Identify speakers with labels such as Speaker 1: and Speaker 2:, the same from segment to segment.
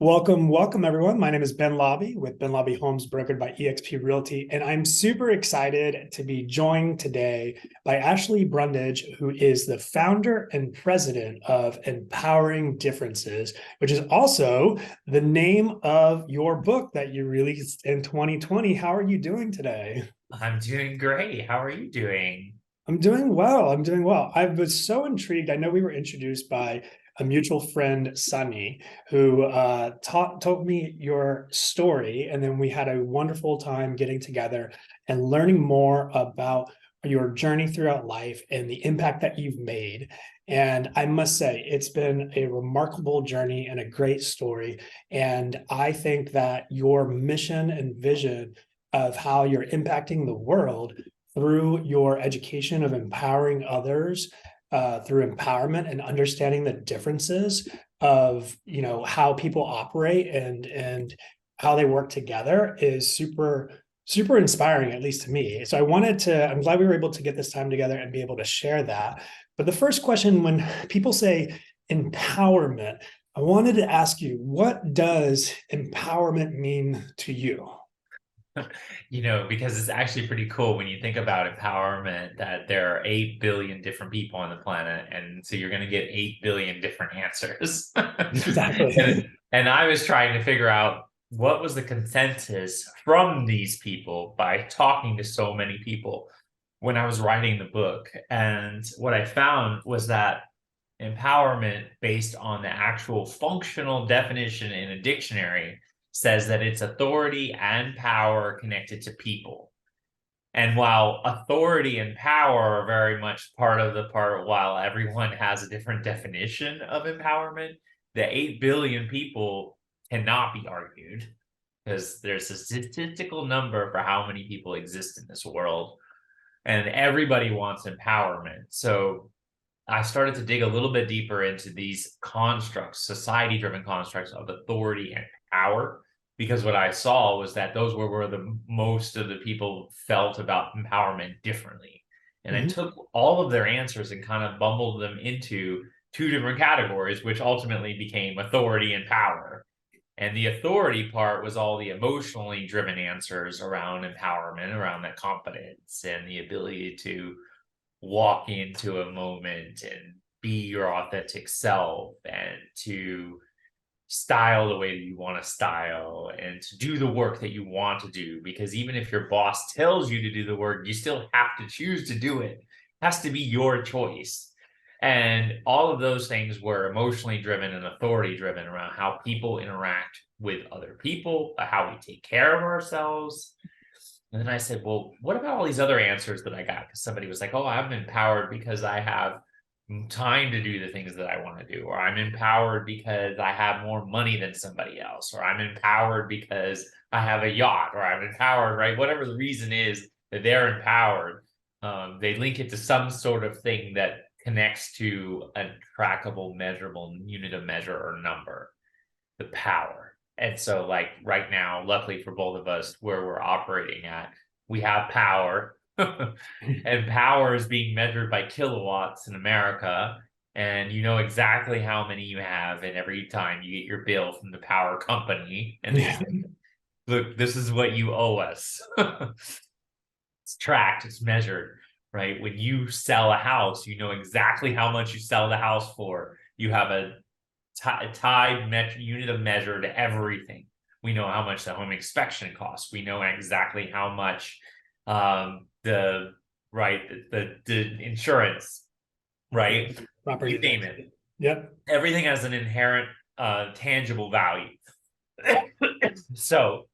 Speaker 1: Welcome everyone. My name is Ben Laube with Ben Laube Homes, brokered by eXp Realty, and I'm super excited to be joined today by Ashley Brundage, who is the founder and president of Empowering Differences, which is also the name of your book that you released in 2020. How are you doing today?
Speaker 2: I'm doing great. How are you doing?
Speaker 1: I'm doing well. I'm doing well. I was so intrigued. I know we were introduced by a mutual friend, Sunny, who told me your story, and then we had a wonderful time getting together and learning more about your journey throughout life and the impact that you've made. And I must say, it's been a remarkable journey and a great story. And I think that your mission and vision of how you're impacting the world through your education of empowering others, through empowerment and understanding the differences of how people operate and how they work together is super inspiring, at least to me. So I'm glad we were able to get this time together and be able to share that. But the first question, when people say empowerment, I wanted to ask you, what does empowerment mean to you?
Speaker 2: Because it's actually pretty cool when you think about empowerment that there are 8 billion different people on the planet. And so you're going to get 8 billion different answers. and,
Speaker 1: Exactly.
Speaker 2: and I was trying to figure out what was the consensus from these people by talking to so many people when I was writing the book. And what I found was that empowerment, based on the actual functional definition in a dictionary, says that it's authority and power connected to people. And while authority and power are very much part of the part, while everyone has a different definition of empowerment, the 8 billion people cannot be argued because there's a statistical number for how many people exist in this world. And everybody wants empowerment. So I started to dig a little bit deeper into these constructs, society-driven constructs of authority and power, because what I saw was that those were where the most of the people felt about empowerment differently. And I
Speaker 1: Mhm.
Speaker 2: took all of their answers and kind of bundled them into two different categories, which ultimately became authority and power. And the authority part was all the emotionally driven answers around empowerment, around that confidence and the ability to walk into a moment and be your authentic self and to style the way that you want to style and to do the work that you want to do. Because even if your boss tells you to do the work, you still have to choose to do it. It has to be your choice. And all of those things were emotionally driven and authority driven around how people interact with other people, how we take care of ourselves. And then I said, well, what about all these other answers that I got? Because somebody was like, oh, I'm empowered because I have time to do the things that I want to do, or I'm empowered because I have more money than somebody else, or I'm empowered because I have a yacht, or I'm empowered, right? Whatever the reason is that they're empowered, they link it to some sort of thing that connects to a trackable, measurable unit of measure or number, the power. And so, like right now, luckily for both of us, where we're operating at, we have power, and power is being measured by kilowatts in America. And you know exactly how many you have, and every time you get your bill from the power company, and they
Speaker 1: Yeah.
Speaker 2: say, "Look, this is what you owe us." It's tracked, it's measured, right? When you sell a house, you know exactly how much you sell the house for. You have a tied unit of measure to everything. We know how much the home inspection costs. We know exactly how much the right the insurance, right?
Speaker 1: Property
Speaker 2: You name
Speaker 1: tax.
Speaker 2: it.
Speaker 1: Yep.
Speaker 2: Everything has an inherent tangible value. So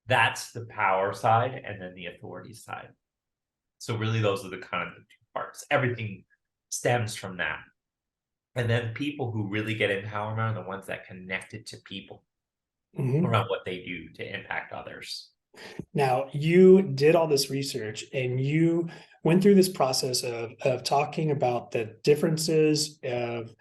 Speaker 2: that's the power side, and then the authority side. So really, those are the kind of the two parts. Everything stems from that. And then people who really get empowerment are the ones that connect it to people
Speaker 1: Mhm.
Speaker 2: around what they do to impact others.
Speaker 1: Now, you did all this research and you went through this process of talking about the differences of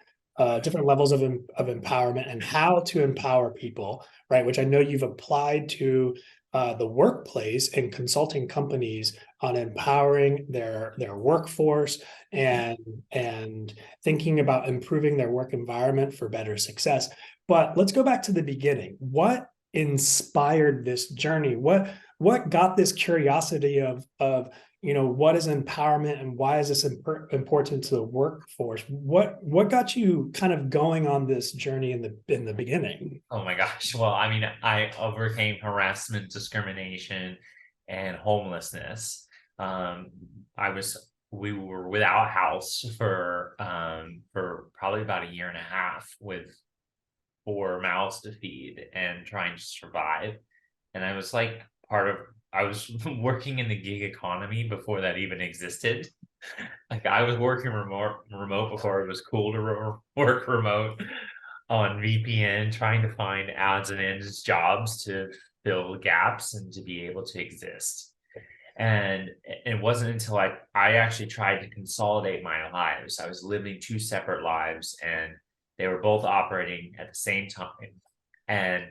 Speaker 1: different levels of empowerment and how to empower people, right? Which I know you've applied to the workplace and consulting companies on empowering their workforce and thinking about improving their work environment for better success. But let's go back to the beginning. What inspired this journey? What got this curiosity of what is empowerment and why is this important to the workforce? What got you kind of going on this journey in the beginning?
Speaker 2: Oh my gosh. Well, I mean, I overcame harassment, discrimination, and homelessness. Um, we were without a house for probably about a year and a half with 4 mouths to feed and trying to survive. And I was working in the gig economy before that even existed. Like I was working remote before it was cool to work remote on VPN, trying to find odds and ends jobs to fill gaps and to be able to exist. And it wasn't until I actually tried to consolidate my lives. I was living 2 separate lives and they were both operating at the same time. And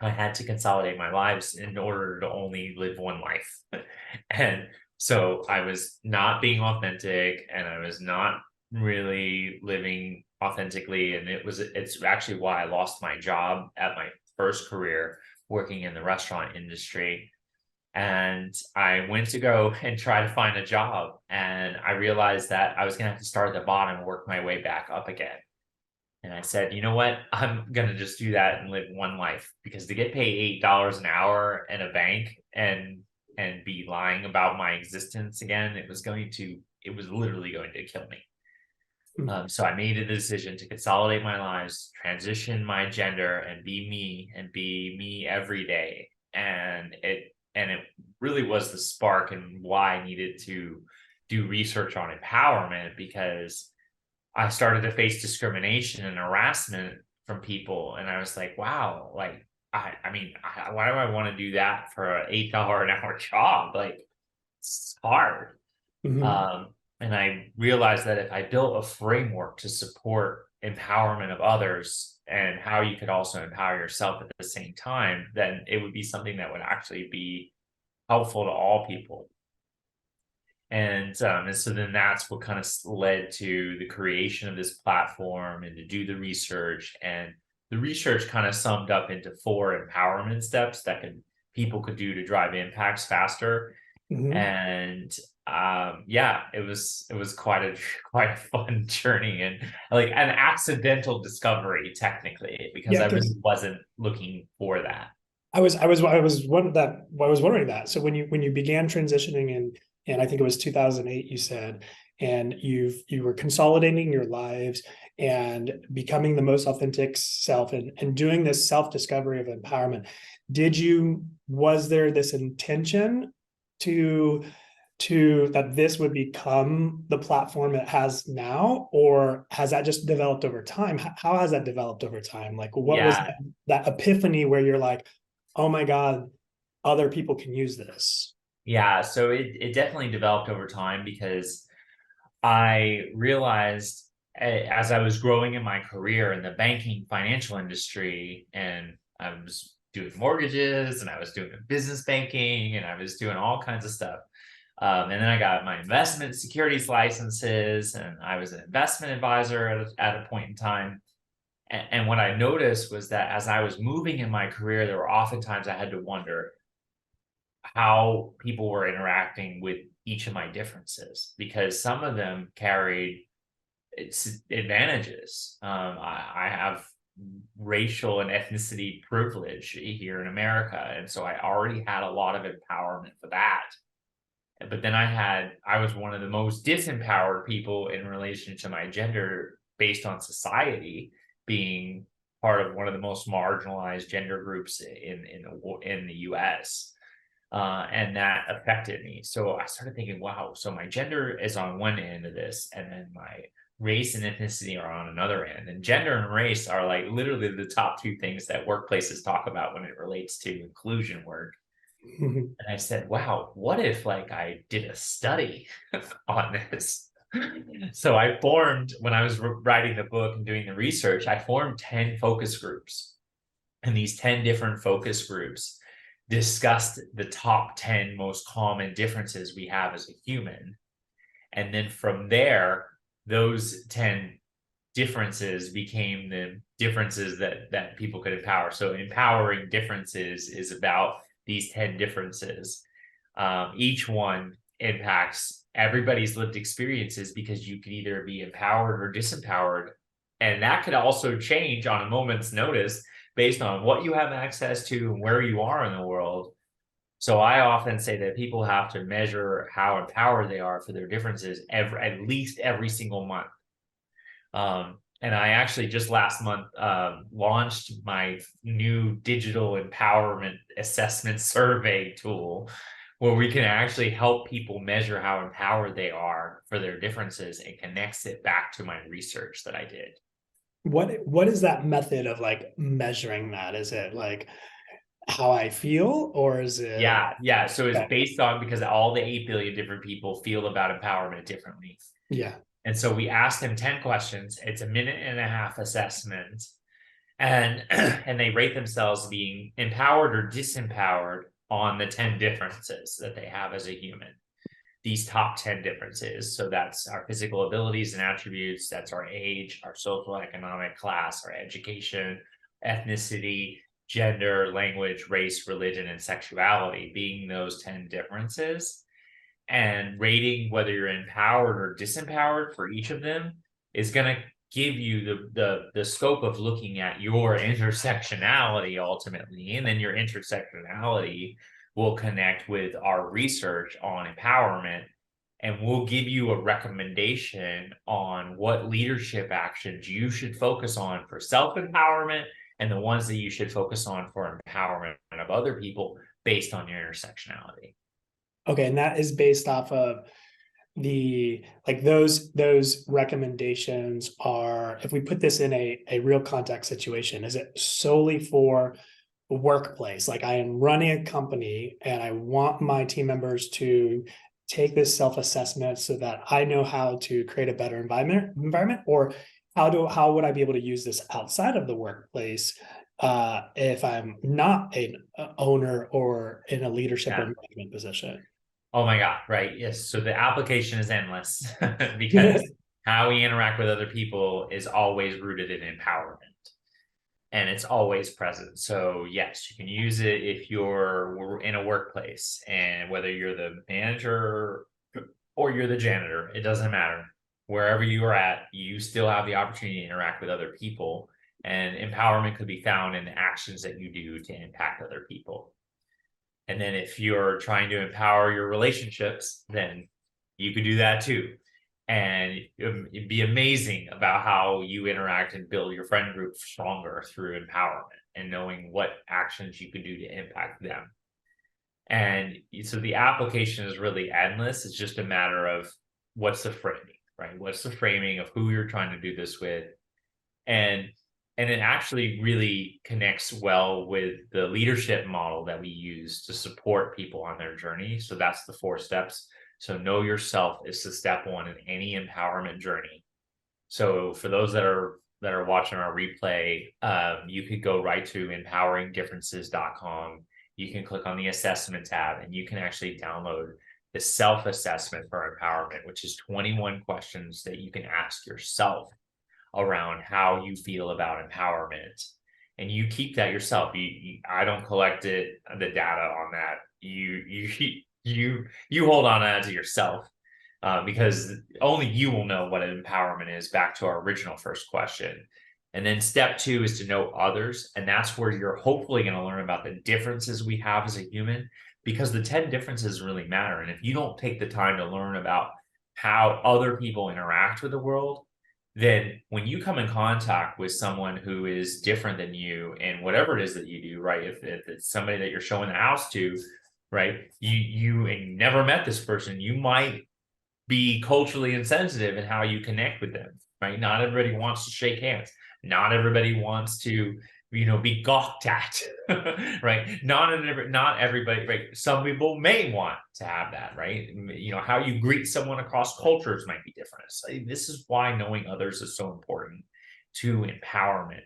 Speaker 2: I had to consolidate my lives in order to only live one life. And so I was not being authentic and I was not really living authentically. And it's actually why I lost my job at my first career working in the restaurant industry. And I went to go and try to find a job. And I realized that I was going to have to start at the bottom and work my way back up again. And I said, you know what? I'm going to just do that and live one life, because to get paid $8 an hour in a bank and be lying about my existence again, it was literally going to kill me. So I made a decision to consolidate my lives, transition my gender, and be me every day. And it really was the spark and why I needed to do research on empowerment, because I started to face discrimination and harassment from people. And I was like, wow, like, I mean, why do I want to do that for an $8 an hour job? Like, it's hard.
Speaker 1: Mm-hmm.
Speaker 2: And I realized that if I built a framework to support empowerment of others and how you could also empower yourself at the same time, then it would be something that would actually be helpful to all people. And so then that's what kind of led to the creation of this platform and to do the research. And the research kind of summed up into 4 empowerment steps that people could do to drive impacts faster.
Speaker 1: Mm-hmm.
Speaker 2: And yeah, it was quite a fun journey and like an accidental discovery technically, because
Speaker 1: Yeah,
Speaker 2: I really
Speaker 1: because
Speaker 2: wasn't looking for that.
Speaker 1: I was wondering that. So when you began transitioning and I think it was 2008, you said, and you were consolidating your lives and becoming the most authentic self and doing this self-discovery of empowerment. Was there this intention to that this would become the platform it has now, or has that just developed over time? How has that developed over time? Like, what was
Speaker 2: Yeah,
Speaker 1: that epiphany where you're like, oh my God, other people can use this?
Speaker 2: yeah. So it definitely developed over time, because I realized as I was growing in my career in the banking financial industry, and I was doing mortgages and I was doing business banking and I was doing all kinds of stuff. And then I got my investment securities licenses and I was an investment advisor at a point in time. And what I noticed was that as I was moving in my career, there were oftentimes I had to wonder how people were interacting with each of my differences, because some of them carried its advantages. I have racial and ethnicity privilege here in America, and so I already had a lot of empowerment for that. But then I was one of the most disempowered people in relation to my gender, based on society being part of one of the most marginalized gender groups in the US. And that affected me. So I started thinking, wow, so my gender is on one end of this, and then my race and ethnicity are on another end. And gender and race are like literally the top 2 things that workplaces talk about when it relates to inclusion work.
Speaker 1: Mhm.
Speaker 2: And I said, wow, what if like I did a study on this? So when I was writing the book and doing the research, I formed 10 focus groups. And these 10 different focus groups, discussed the top 10 most common differences we have as a human. And then from there, those 10 differences became the differences that people could empower. So empowering differences is about these 10 differences. Each one impacts everybody's lived experiences, because you could either be empowered or disempowered. And that could also change on a moment's notice based on what you have access to and where you are in the world. So I often say that people have to measure how empowered they are for their differences at least every single month. And I actually just last month launched my new digital empowerment assessment survey tool, where we can actually help people measure how empowered they are for their differences, and connects it back to my research that I did.
Speaker 1: What is that method of like measuring that? Is it like how I feel, or is it
Speaker 2: Yeah. So it's
Speaker 1: okay.
Speaker 2: based on, because all the 8 billion different people feel about empowerment differently.
Speaker 1: Yeah.
Speaker 2: And so we asked them 10 questions. It's a minute and a half assessment. And and they rate themselves being empowered or disempowered on the 10 differences that they have as a human. These top 10 differences. So that's our physical abilities and attributes, that's our age, our social economic class, our education, ethnicity, gender, language, race, religion, and sexuality being those 10 differences. And rating whether you're empowered or disempowered for each of them is going to give you the scope of looking at your intersectionality ultimately. And then your intersectionality will connect with our research on empowerment, and we'll give you a recommendation on what leadership actions you should focus on for self-empowerment, and the ones that you should focus on for empowerment of other people based on your intersectionality.
Speaker 1: Okay, and that is based off of the like those recommendations are, if we put this in a real context situation, is it solely for workplace? Like I am running a company and I want my team members to take this self-assessment so that I know how to create a better environment, or how would I be able to use this outside of the workplace if I'm not an owner or in a leadership or
Speaker 2: Yeah.
Speaker 1: management position?
Speaker 2: Oh my God, right. Yes. So the application is endless because how we interact with other people is always rooted in empowerment, and it's always present. So yes, you can use it if you're in a workplace, and whether you're the manager or you're the janitor, it doesn't matter. Wherever you are at, you still have the opportunity to interact with other people, and empowerment could be found in the actions that you do to impact other people. And then if you're trying to empower your relationships, then you could do that too. And it'd be amazing about how you interact and build your friend group stronger through empowerment and knowing what actions you could do to impact them. And so the application is really endless. It's just a matter of what's the framing, right? What's the framing of who you're trying to do this with? And it actually really connects well with the leadership model that we use to support people on their journey. So that's the 4 steps. So know yourself is the step 1 in any empowerment journey. So for those that are watching our replay, you could go right to empoweringdifferences.com. You can click on the assessment tab, and you can actually download the self-assessment for empowerment, which is 21 questions that you can ask yourself around how you feel about empowerment. And you keep that yourself. I don't collect the data on that. You hold on to that to yourself, because only you will know what empowerment is, back to our original first question. And then step 2 is to know others. And that's where you're hopefully going to learn about the differences we have as a human, because the 10 differences really matter. And if you don't take the time to learn about how other people interact with the world, then when you come in contact with someone who is different than you in whatever it is that you do, right? If it's somebody that you're showing the house to, right? You never met this person, you might be culturally insensitive in how you connect with them, right? Not everybody wants to shake hands. Not everybody wants to, be gawked at, right? Not everybody, right? Some people may want to have that, right? How you greet someone across cultures might be different. So this is why knowing others is so important to empowerment.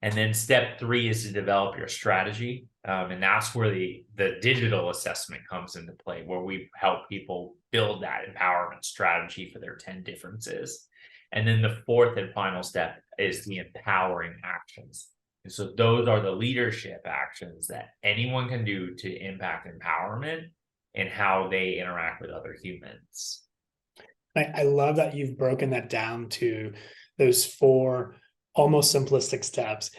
Speaker 2: And then step 3 is to develop your strategy. And that's where the digital assessment comes into play, where we help people build that empowerment strategy for their 10 differences. And then the 4th and final step is the empowering actions. And so those are the leadership actions that anyone can do to impact empowerment and how they interact with other humans.
Speaker 1: I love that you've broken that down to those 4 almost simplistic steps.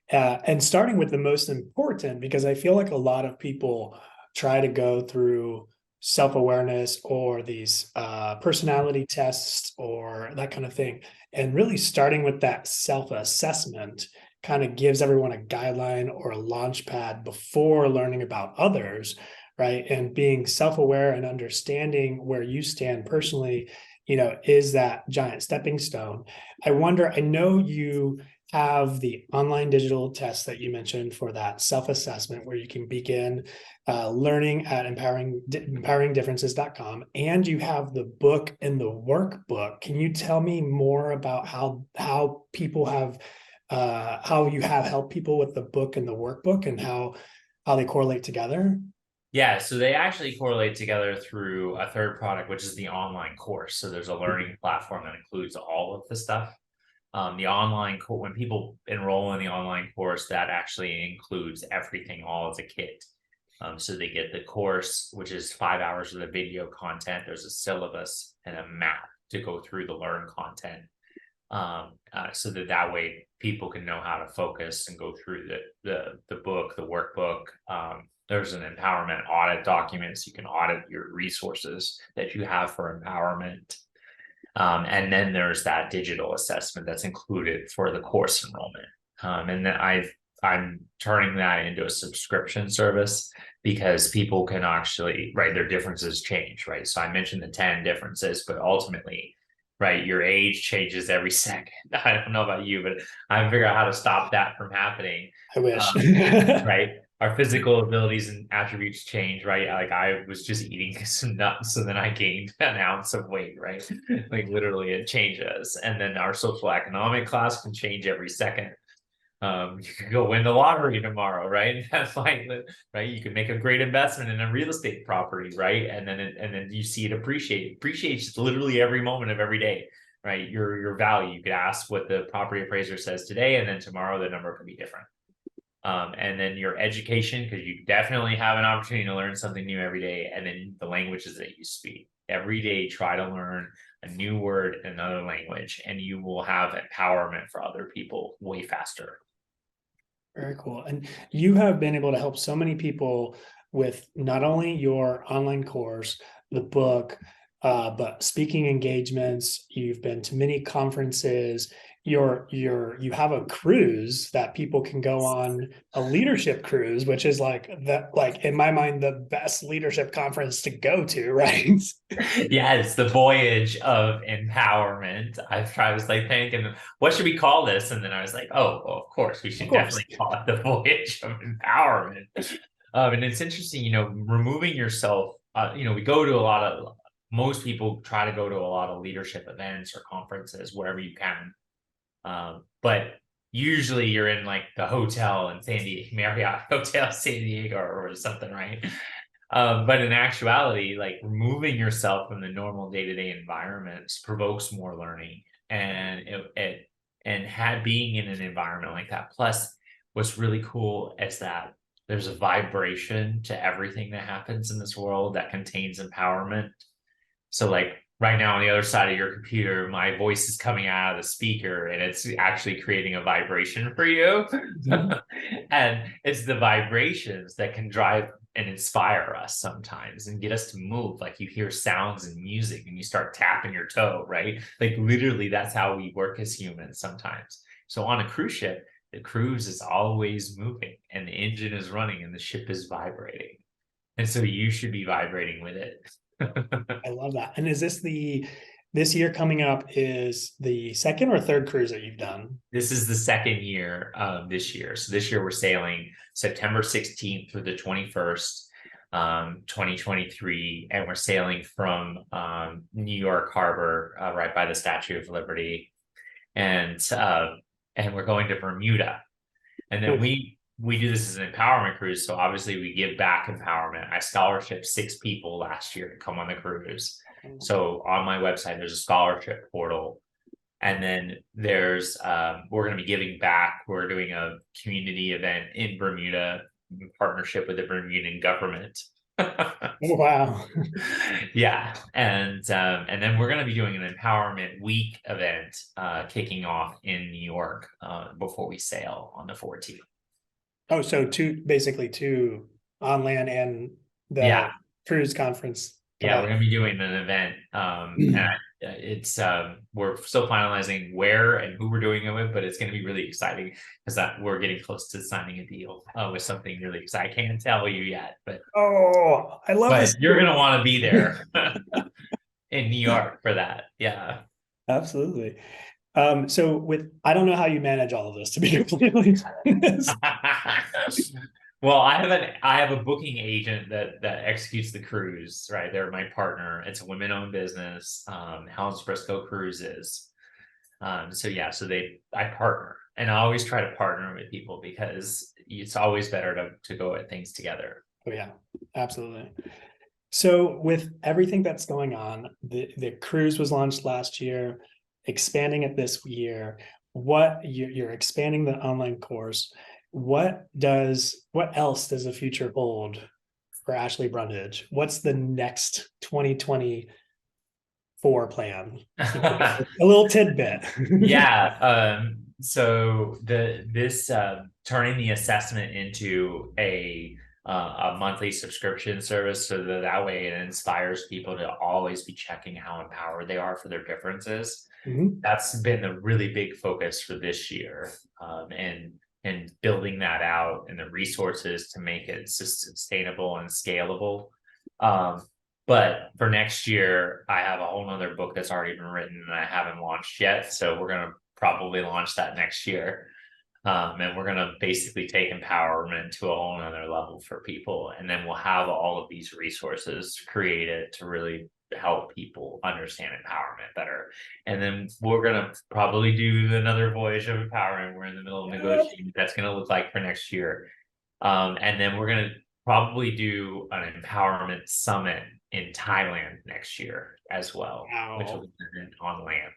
Speaker 1: And starting with the most important, because I feel like a lot of people try to go through self-awareness or these personality tests or that kind of thing. And really starting with that self-assessment kind of gives everyone a guideline or a launch pad before learning about others, right? And being self-aware and understanding where you stand personally, is that giant stepping stone. I wonder, I know you have the online digital test that you mentioned for that self-assessment where you can begin learning at empoweringdifferences.com, and you have the book and the workbook. Can you tell me more about how people have how you have helped people with the book and the workbook, and how they correlate together?
Speaker 2: Yeah, so they actually correlate together through a third product, which is the online course. So there's a learning platform that includes all of the stuff. The online course, when people enroll in the online course, that actually includes everything all as a kit. So they get the course, which is 5 hours of the video content. There's a syllabus and a map to go through the learn content. So that way people can know how to focus and go through the book, the workbook. There's an empowerment audit document, so you can audit your resources that you have for empowerment. And then there's that digital assessment that's included for the course enrollment. And then I'm turning that into a subscription service because people can actually, right, their differences change, right? So I mentioned the 10 differences, but ultimately, right, your age changes every second. I don't know about you, but I figure out how to stop that from happening.
Speaker 1: I wish.
Speaker 2: Right. Our physical abilities and attributes change, right? Like I was just eating some nuts, so then I gained an ounce of weight, right? Like literally it changes. And then our social economic class can change every second. You could go win the lottery tomorrow, right? That's like, right? You could make a great investment in a real estate property, right? And then you see it appreciate. Appreciates literally every moment of every day, right? Your value. You could ask what the property appraiser says today, and then tomorrow the number could be different. And then your education, because you definitely have an opportunity to learn something new every day, and then the languages that you speak. Every day, try to learn a new word in another language, and you will have empowerment for other people way faster.
Speaker 1: Very cool. And you have been able to help so many people with not only your online course, the book, but speaking engagements. You've been to many conferences. You have a cruise that people can go on, a leadership cruise, which is like in my mind, the best leadership conference to go to, right?
Speaker 2: Yeah, it's the voyage of empowerment. I was like thinking, what should we call this? And then I was like, oh, well, of course, we
Speaker 1: Of
Speaker 2: should
Speaker 1: course.
Speaker 2: definitely call it the voyage of empowerment. And it's interesting, removing yourself. We go to most people try to go to a lot of leadership events or conferences wherever you can. But usually you're in like the hotel in San Diego, Marriott Hotel San Diego or something, right? But in actuality, like removing yourself from the normal day-to-day environments provokes more learning, and being in an environment like that. Plus, what's really cool is that there's a vibration to everything that happens in this world that contains empowerment. So like right now on the other side of your computer, my voice is coming out of the speaker and it's actually creating a vibration for you. And it's the vibrations that can drive and inspire us sometimes and get us to move. Like you hear sounds and music and you start tapping your toe, right? Like literally that's how we work as humans sometimes. So on a cruise ship, the cruise is always moving and the engine is running and the ship is vibrating. And so you should be vibrating with it.
Speaker 1: I love that. And is this year coming up is the second or third cruise that you've done?
Speaker 2: This is the second year this year. So this year we're sailing September 16th through the 21st, 2023. And we're sailing from New York Harbor, right by the Statue of Liberty. And we're going to Bermuda. And then we do this as an empowerment cruise. So obviously we give back empowerment. I scholarship 6 people last year to come on the cruise. So on my website, there's a scholarship portal. And then there's, we're going to be giving back. We're doing a community event in Bermuda in partnership with the Bermudan government.
Speaker 1: Wow.
Speaker 2: Yeah. And then we're going to be doing an empowerment week event, kicking off in New York, before we sail on the 14th.
Speaker 1: Oh, so basically two on land and the cruise conference.
Speaker 2: Yeah, we're gonna be doing an event. And it's we're still finalizing where and who we're doing it with, but it's gonna be really exciting because we're getting close to signing a deal with something really exciting. I can't tell you yet, but
Speaker 1: I love this.
Speaker 2: You're gonna want to be there in New York for that. Yeah.
Speaker 1: Absolutely. So I don't know how you manage all of this, to be completely honest.
Speaker 2: Well, I have a booking agent that executes the cruise, right? They're my partner. It's a women-owned business. Helen's Briscoe Cruises. So I partner, and I always try to partner with people because it's always better to go at things together.
Speaker 1: Oh yeah, absolutely. So with everything that's going on, the cruise was launched last year, expanding it this year. You're expanding the online course. What else does the future hold for Ashley Brundage? What's the next 2024 plan? A little tidbit.
Speaker 2: Yeah. So this turning the assessment into a monthly subscription service, so that way it inspires people to always be checking how empowered they are for their differences. Mm-hmm. That's been the really big focus for this year, and building that out and the resources to make it sustainable and scalable. But for next year, I have a whole nother book that's already been written and I haven't launched yet. So we're going to probably launch that next year. And we're going to basically take empowerment to a whole nother level for people. And then we'll have all of these resources created to really help people understand empowerment better. And then we're going to probably do another voyage of empowerment. We're in the middle of negotiating what that's going to look like for next year. And then we're going to probably do an empowerment summit in Thailand next year as well, which will be on land.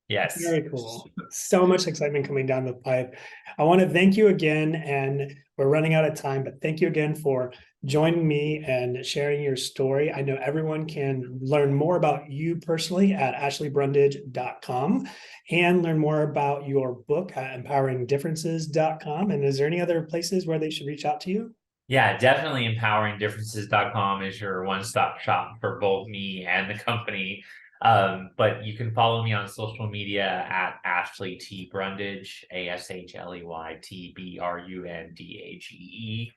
Speaker 2: Yes.
Speaker 1: Very cool. So much excitement coming down the pipe. I want to thank you again, and we're running out of time, but thank you again for joining me and sharing your story. I know everyone can learn more about you personally at ashleybrundage.com and learn more about your book at empoweringdifferences.com. And is there any other places where they should reach out to you?
Speaker 2: Yeah, definitely empoweringdifferences.com is your one-stop shop for both me and the company. But you can follow me on social media at Ashley T. Brundage, ASHLEYTBRUNDAGE.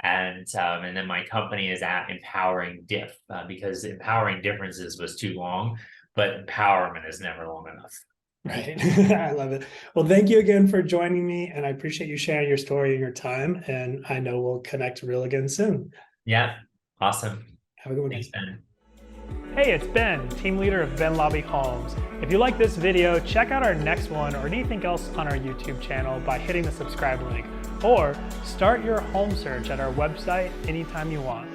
Speaker 2: And then my company is at Empowering Diff, because Empowering Differences was too long, but empowerment is never long enough.
Speaker 1: Right. I love it. Well, thank you again for joining me, and I appreciate you sharing your story and your time. And I know we'll connect real again soon.
Speaker 2: Yeah. Awesome.
Speaker 1: Have a good one.
Speaker 2: Thanks, Ben.
Speaker 1: Hey, it's Ben, team leader of Ben Laube Homes. If you like this video, check out our next one or anything else on our YouTube channel by hitting the subscribe link, or start your home search at our website anytime you want.